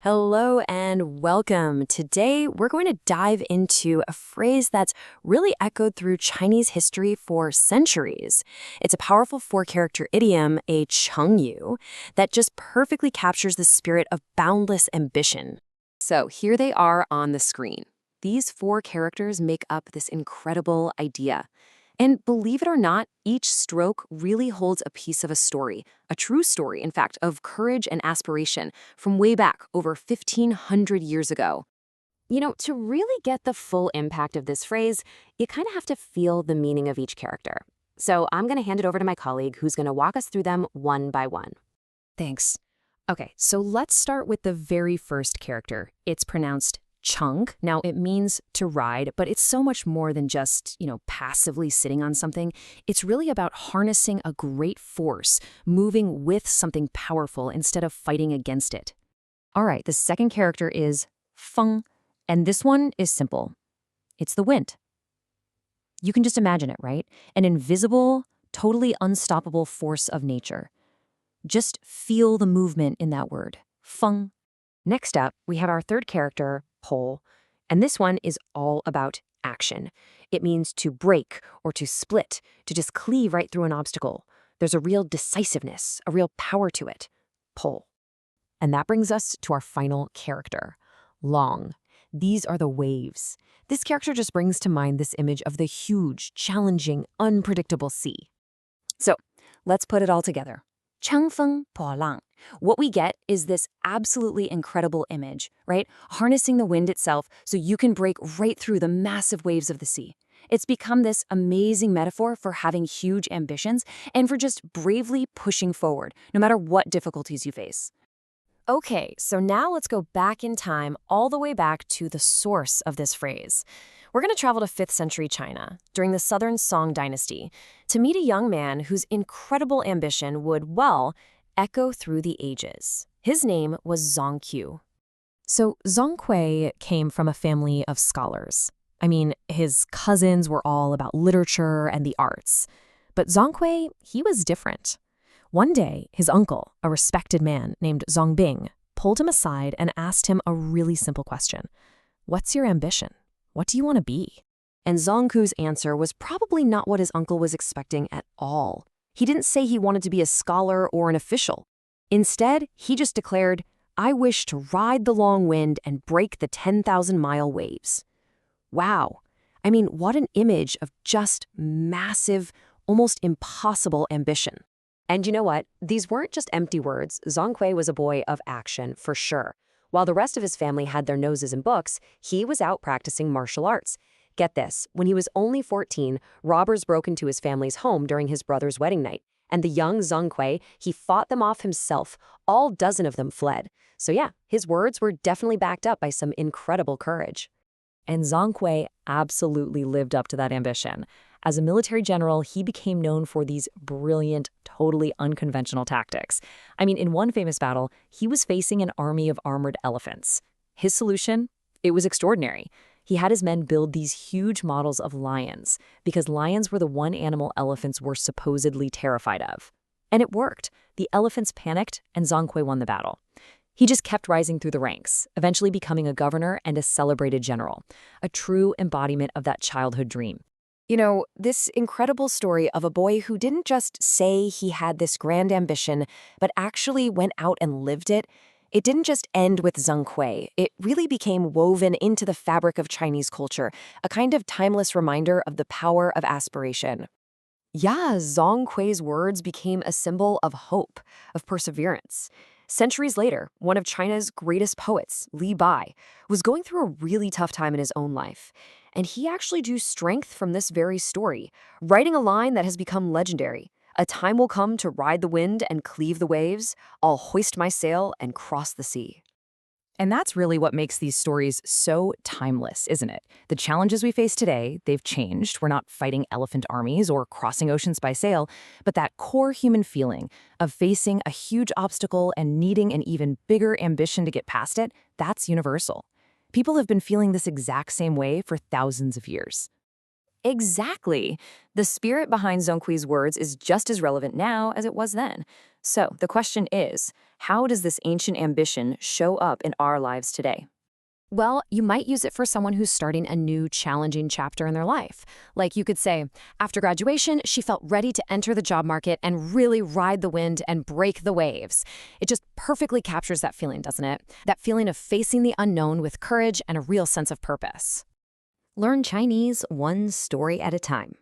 Hello and welcome. Today, we're going to dive into a phrase that's really echoed through Chinese history for centuries. It's a powerful four-character idiom, a Cheng Yue, that just perfectly captures the spirit of boundless ambition. So here they are on the screen. These four characters make up this incredible idea. And believe it or not, each stroke really holds a piece of a story, a true story, in fact, of courage and aspiration from way back over 1,500 years ago. To really get the full impact of this phrase, you kind of have to feel the meaning of each character. So I'm going to hand it over to my colleague who's going to walk us through them one by one. Thanks. Okay, so let's start with the very first character. It's pronounced Cheng. Now, it means to ride, but it's so much more than just, passively sitting on something. It's really about harnessing a great force, moving with something powerful instead of fighting against it. All right, the second character is Feng, and this one is simple. It's the wind. You can just imagine it, right? An invisible, totally unstoppable force of nature. Just feel the movement in that word, Feng. Next up, we have our third character, Po, and this one is all about action. It means to break or to split, to just cleave right through an obstacle. There's a real decisiveness, a real power to it, Po. And that brings us to our final character, Long. These are the waves. This character just brings to mind this image of the huge, challenging, unpredictable sea. So let's put it all together. Cheng Feng Po Lang. What we get is this absolutely incredible image, right? Harnessing the wind itself so you can break right through the massive waves of the sea. It's become this amazing metaphor for having huge ambitions and for just bravely pushing forward, no matter what difficulties you face. Okay, so now let's go back in time, all the way back to the source of this phrase. We're going to travel to 5th century China, during the Southern Song Dynasty, to meet a young man whose incredible ambition would, well, echo through the ages. His name was Zong. So Zong came from a family of scholars. I mean, his cousins were all about literature and the arts. But Zong, he was different. One day, his uncle, a respected man named Zong, pulled him aside and asked him a really simple question. What's your ambition? What do you want to be? And Zong's answer was probably not what his uncle was expecting at all. He didn't say he wanted to be a scholar or an official. Instead, he just declared, I wish to ride the long wind and break the 10,000-mile waves. Wow. I mean, what an image of just massive, almost impossible ambition. And you know what? These weren't just empty words. Zong was a boy of action, for sure. While the rest of his family had their noses in books, he was out practicing martial arts. Get this, when he was only 14, robbers broke into his family's home during his brother's wedding night. And the young Zong, he fought them off himself. All dozen of them fled. So yeah, his words were definitely backed up by some incredible courage. And Zong absolutely lived up to that ambition. As a military general, he became known for these brilliant, totally unconventional tactics. I mean, in one famous battle, he was facing an army of armored elephants. His solution? It was extraordinary. He had his men build these huge models of lions, because lions were the one animal elephants were supposedly terrified of. And it worked. The elephants panicked, and Zong won the battle. He just kept rising through the ranks, eventually becoming a governor and a celebrated general, a true embodiment of that childhood dream. This incredible story of a boy who didn't just say he had this grand ambition, but actually went out and lived it, it didn't just end with Zong. It really became woven into the fabric of Chinese culture, a kind of timeless reminder of the power of aspiration. Yeah, Zong's words became a symbol of hope, of perseverance. Centuries later, one of China's greatest poets, Li Bai, was going through a really tough time in his own life. And he actually drew strength from this very story, writing a line that has become legendary. A time will come to ride the wind and cleave the waves. I'll hoist my sail and cross the sea. And that's really what makes these stories so timeless, isn't it? The challenges we face today, they've changed. We're not fighting elephant armies or crossing oceans by sail, but that core human feeling of facing a huge obstacle and needing an even bigger ambition to get past it, that's universal. People have been feeling this exact same way for thousands of years. Exactly. The spirit behind Zong's words is just as relevant now as it was then. So the question is, How does this ancient ambition show up in our lives today? Well, you might use it for someone who's starting a new, challenging chapter in their life. Like you could say, after graduation, she felt ready to enter the job market and really ride the wind and break the waves. It just perfectly captures that feeling, doesn't it? That feeling of facing the unknown with courage and a real sense of purpose. Learn Chinese one story at a time.